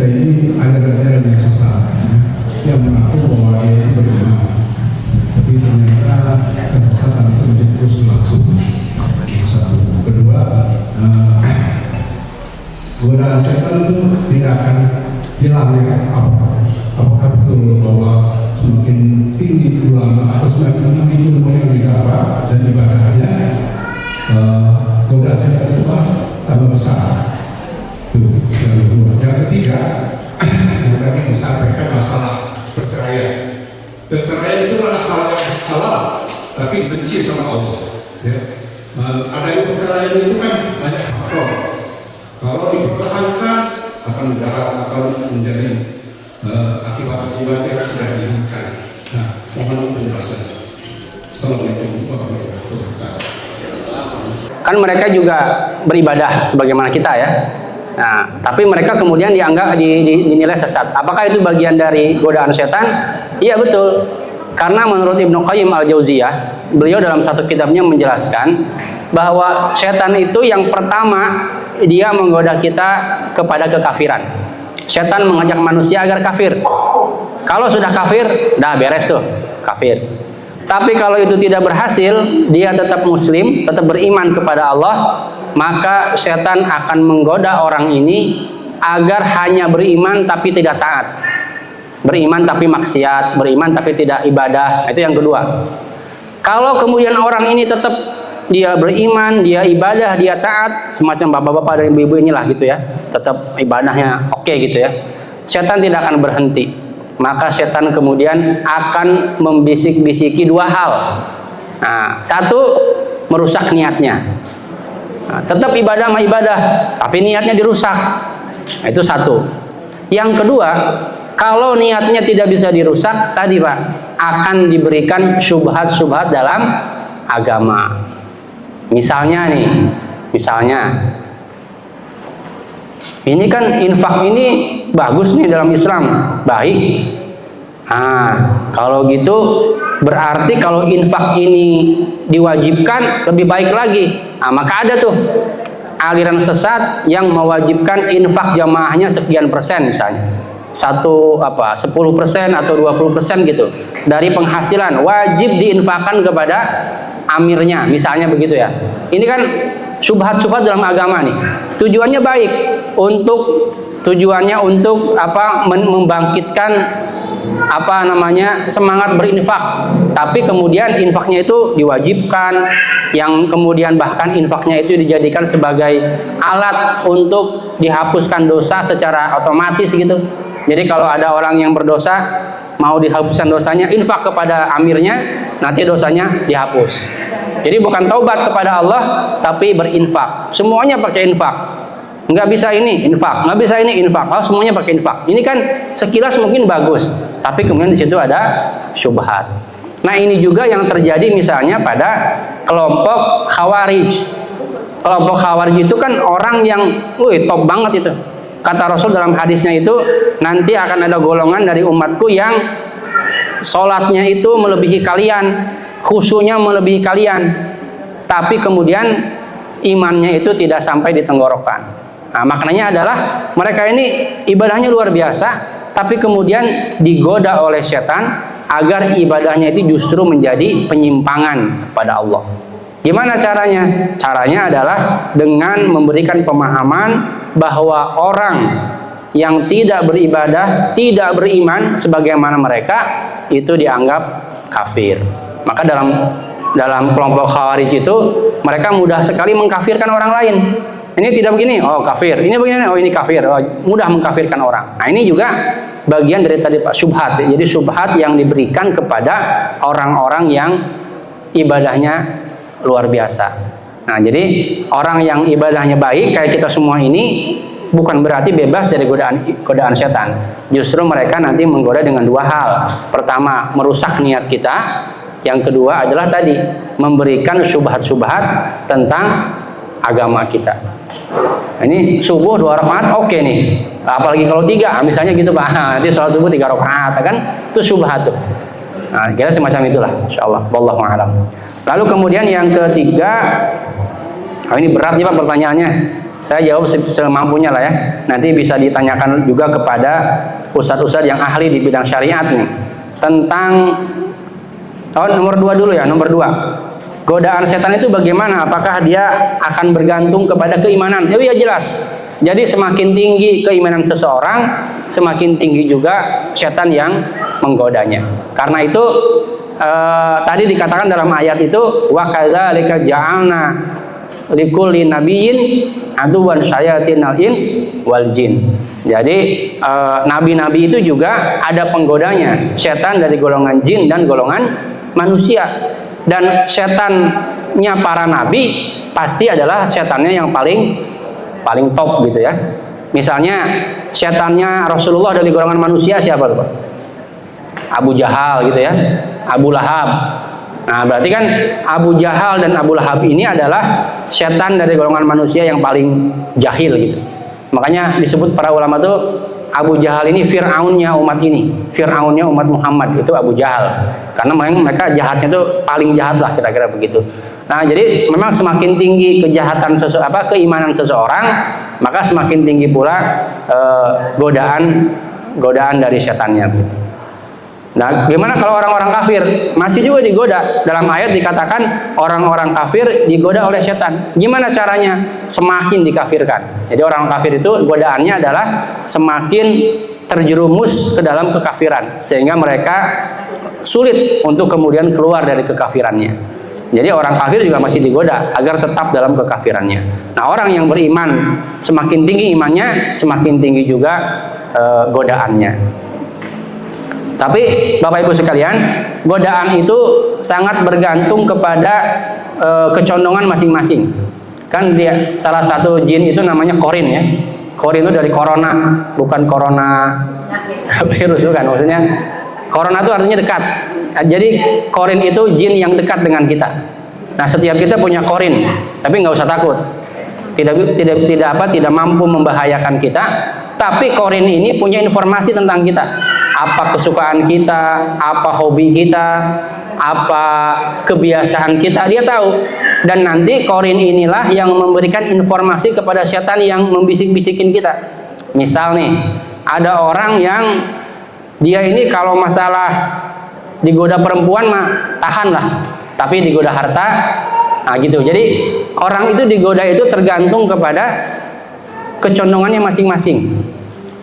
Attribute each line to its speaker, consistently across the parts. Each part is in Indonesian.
Speaker 1: kita ini ajaran-ajaran yang sesat yang mengaku bahwa dia itu beriman, tapi ternyata kesesatan itu menjadi terus berlangsung. Satu, kedua, godaan setan itu tidak akan hilang ya. Apakah betul bahwa semakin tinggi ulama atau semakin tinggi ilmu yang didapat dan ibadahnya, godaan setan itu tambah besar? Itu yang kedua. Yang ketiga, yang tadi disampaikan masalah perceraian. Perceraian itu adalah hal yang halal, tapi dibenci sama Allah. Ya. Adanya perceraian itu kan banyak faktor. Kalau dipertahankan akan menjadi akibat-akibat yang tidak diinginkan. Nah, mohon penjelasan. Assalamualaikum warahmatullahi wabarakatuh.
Speaker 2: Kan mereka juga beribadah sebagaimana kita ya. Nah, tapi mereka kemudian dianggap dinilai sesat. Apakah itu bagian dari godaan setan? Iya betul. Karena menurut Ibnu Qayyim al-Jauziyah, beliau dalam satu kitabnya menjelaskan bahwa setan itu yang pertama dia menggoda kita kepada kekafiran. Setan mengajak manusia agar kafir. Kalau sudah kafir, dah beres tuh, kafir. Tapi kalau itu tidak berhasil, dia tetap muslim, tetap beriman kepada Allah, maka setan akan menggoda orang ini agar hanya beriman tapi tidak taat. Beriman tapi maksiat, beriman tapi tidak ibadah. Itu yang kedua. Kalau kemudian orang ini tetap dia beriman, dia ibadah, dia taat, semacam bapak-bapak dan ibu-ibu inilah gitu ya, tetap ibadahnya oke gitu ya, setan tidak akan berhenti. Maka setan kemudian akan membisik-bisiki dua hal. Nah, satu, merusak niatnya. Nah, tetap ibadah mah ibadah, tapi niatnya dirusak. Nah, itu satu. Yang kedua, kalau niatnya tidak bisa dirusak, tadi Pak, akan diberikan syubhat-syubhat dalam agama. Misalnya nih, ini kan infak ini bagus nih dalam Islam, baik. Nah, kalau gitu berarti kalau infak ini diwajibkan lebih baik lagi. Nah, maka ada tuh aliran sesat yang mewajibkan infak jamaahnya sekian persen misalnya. 10% atau 20% gitu dari penghasilan wajib diinfakkan kepada amirnya, misalnya begitu ya. Ini kan syubhat-syubhat dalam agama nih. Tujuannya baik, tujuannya untuk membangkitkan semangat berinfak. Tapi kemudian infaknya itu diwajibkan, yang kemudian bahkan infaknya itu dijadikan sebagai alat untuk dihapuskan dosa secara otomatis gitu. Jadi kalau ada orang yang berdosa mau dihapuskan dosanya, infak kepada amirnya, nanti dosanya dihapus. Jadi bukan taubat kepada Allah, tapi berinfak. Semuanya pakai infak. Nggak bisa ini infak, nggak bisa ini infak. Oh, semuanya pakai infak. Ini kan sekilas mungkin bagus, tapi kemudian di situ ada syubhat. Nah, ini juga yang terjadi misalnya pada kelompok Khawarij. Kelompok Khawarij itu kan orang yang, top banget itu. Kata Rasul dalam hadisnya itu, nanti akan ada golongan dari umatku yang sholatnya itu melebihi kalian, khusyuknya melebihi kalian, tapi kemudian imannya itu tidak sampai di tenggorokan. Nah, maknanya adalah mereka ini ibadahnya luar biasa, tapi kemudian digoda oleh setan agar ibadahnya itu justru menjadi penyimpangan kepada Allah. Gimana caranya? Caranya adalah dengan memberikan pemahaman bahwa orang yang tidak beribadah, tidak beriman sebagaimana mereka, itu dianggap kafir. Maka dalam kelompok Khawarij itu mereka mudah sekali mengkafirkan orang lain. Ini tidak begini, oh kafir. Ini begini, oh ini kafir. Oh, mudah mengkafirkan orang. Nah, ini juga bagian dari tadi Pak, syubhat. Jadi syubhat yang diberikan kepada orang-orang yang ibadahnya luar biasa. Nah, jadi orang yang ibadahnya baik kayak kita semua ini bukan berarti bebas dari godaan setan. Justru mereka nanti menggoda dengan dua hal. Pertama, merusak niat kita. Yang kedua adalah tadi memberikan syubhat-syubhat tentang agama kita. Ini subuh 2 rakaat oke nih. Apalagi kalau 3, misalnya gitu Pak. Nanti sholat subuh 3 rakaat kan itu syubhat tuh. Nah, kira semacam itulah, insyaallah. Wallahu a'lam. Lalu kemudian yang ketiga, ini berat nih Pak pertanyaannya. Saya jawab semampunya lah ya. Nanti bisa ditanyakan juga kepada ustadz-ustadz yang ahli di bidang syariat nih. Tentang nomor 2 dulu ya, nomor 2. Godaan setan itu bagaimana? Apakah dia akan bergantung kepada keimanan? Ya jelas. Jadi semakin tinggi keimanan seseorang, semakin tinggi juga setan yang menggodanya. Karena itu tadi dikatakan dalam ayat itu, wa kadzalika ja'alna likulli nabiyyin aduwan syayatinal ins wal jin. Jadi nabi-nabi itu juga ada penggodanya, setan dari golongan jin dan golongan manusia. Dan setannya para nabi pasti adalah setannya yang paling top gitu ya. Misalnya setannya Rasulullah dari golongan manusia siapa tuh Pak? Abu Jahal gitu ya, Abu Lahab. Nah berarti kan Abu Jahal dan Abu Lahab ini adalah setan dari golongan manusia yang paling jahil gitu. Makanya disebut para ulama tuh Abu Jahal ini Fir'aunnya umat ini, Fir'aunnya umat Muhammad, itu Abu Jahal. Karena mereka jahatnya tuh paling jahat lah kira-kira begitu. Nah jadi memang semakin tinggi kejahatan keimanan seseorang, maka semakin tinggi pula godaan dari setannya. Nah, gimana kalau orang-orang kafir? Masih juga digoda. Dalam ayat dikatakan orang-orang kafir digoda oleh setan. Gimana caranya? Semakin dikafirkan. Jadi orang kafir itu godaannya adalah semakin terjerumus ke dalam kekafiran, sehingga mereka sulit untuk kemudian keluar dari kekafirannya. Jadi orang kafir juga masih digoda agar tetap dalam kekafirannya. Nah, orang yang beriman semakin tinggi imannya, semakin tinggi juga godaannya. Tapi Bapak Ibu sekalian, godaan itu sangat bergantung kepada kecondongan masing-masing. Kan dia salah satu jin itu namanya korin ya. Korin itu dari corona, bukan corona virus bukan. Maksudnya corona itu artinya dekat. Jadi korin itu jin yang dekat dengan kita. Nah setiap kita punya korin, tapi nggak usah takut. Tidak mampu membahayakan kita. Tapi korin ini punya informasi tentang kita. Apa kesukaan kita, apa hobi kita, apa kebiasaan kita, dia tahu. Dan nanti korin inilah yang memberikan informasi kepada setan yang membisik-bisikin kita. Misal nih, ada orang yang dia ini kalau masalah digoda perempuan mah tahan lah, tapi digoda harta, nah gitu. Jadi orang itu digoda itu tergantung kepada kecondongannya masing-masing.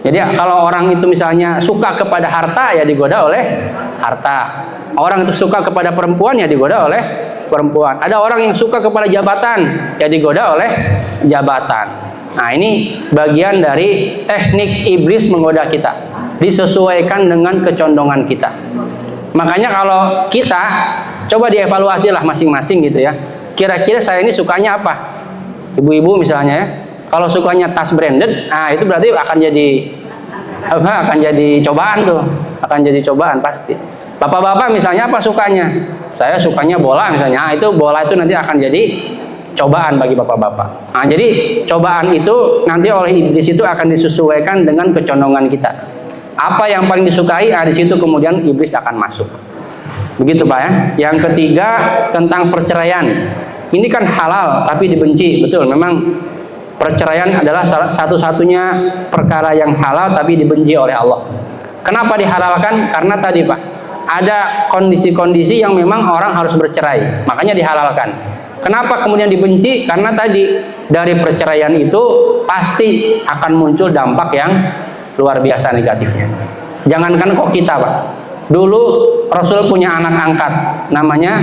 Speaker 2: Jadi kalau orang itu misalnya suka kepada harta, ya digoda oleh harta. Orang itu suka kepada perempuan, ya digoda oleh perempuan. Ada orang yang suka kepada jabatan, ya digoda oleh jabatan. Nah ini bagian dari teknik iblis menggoda kita, disesuaikan dengan kecondongan kita. Makanya kalau kita coba dievaluasi lah masing-masing gitu ya. Kira-kira saya ini sukanya apa? Ibu-ibu misalnya ya, kalau sukanya tas branded, nah itu berarti akan jadi cobaan tuh, akan jadi cobaan pasti. Bapak-bapak misalnya apa sukanya? Saya sukanya bola misalnya, nah, itu bola itu nanti akan jadi cobaan bagi bapak-bapak. Nah jadi cobaan itu nanti oleh iblis itu akan disesuaikan dengan kecondongan kita. Apa yang paling disukai, di situ kemudian iblis akan masuk. Begitu Pak ya. Yang ketiga tentang perceraian. Ini kan halal tapi dibenci, betul. Memang perceraian adalah satu-satunya perkara yang halal tapi dibenci oleh Allah. Kenapa dihalalkan? Karena tadi Pak, ada kondisi-kondisi yang memang orang harus bercerai, makanya dihalalkan. Kenapa kemudian dibenci? Karena tadi dari perceraian itu pasti akan muncul dampak yang luar biasa negatifnya. Jangankan kok kita Pak, dulu Rasul punya anak angkat, namanya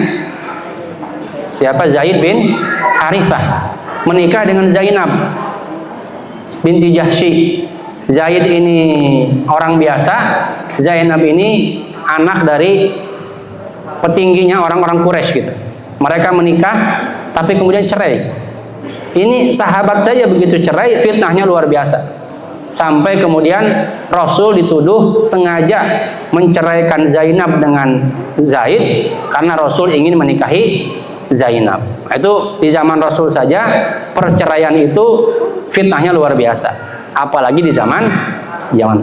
Speaker 2: siapa? Zaid bin Harithah, menikah dengan Zainab binti Jahsy. Zaid ini orang biasa, Zainab ini anak dari petingginya orang-orang Quraisy gitu. Mereka menikah tapi kemudian cerai. Ini sahabat saja begitu cerai, fitnahnya luar biasa. Sampai kemudian Rasul dituduh sengaja menceraikan Zainab dengan Zaid karena Rasul ingin menikahi Zainab. Itu di zaman Rasul saja perceraian itu fitnahnya luar biasa, apalagi di zaman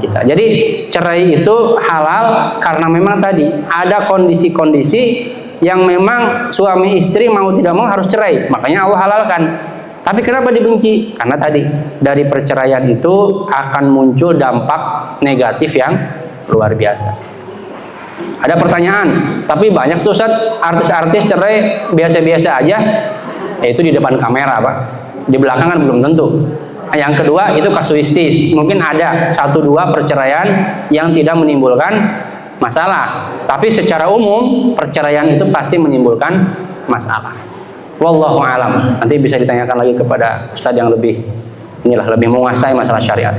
Speaker 2: kita. Jadi cerai itu halal karena memang tadi ada kondisi-kondisi yang memang suami istri mau tidak mau harus cerai, makanya Allah halalkan. Tapi kenapa dibenci? Karena tadi dari perceraian itu akan muncul dampak negatif yang luar biasa. Ada pertanyaan, tapi banyak tuh Ustaz, artis-artis cerai biasa-biasa aja, yaitu di depan kamera Pak. Di belakang kan belum tentu. Yang kedua itu kasuistis, mungkin ada 1-2 perceraian yang tidak menimbulkan masalah. Tapi secara umum perceraian itu pasti menimbulkan masalah. Wallahu alam. Nanti bisa ditanyakan lagi kepada Ustaz yang lebih menguasai masalah syariat.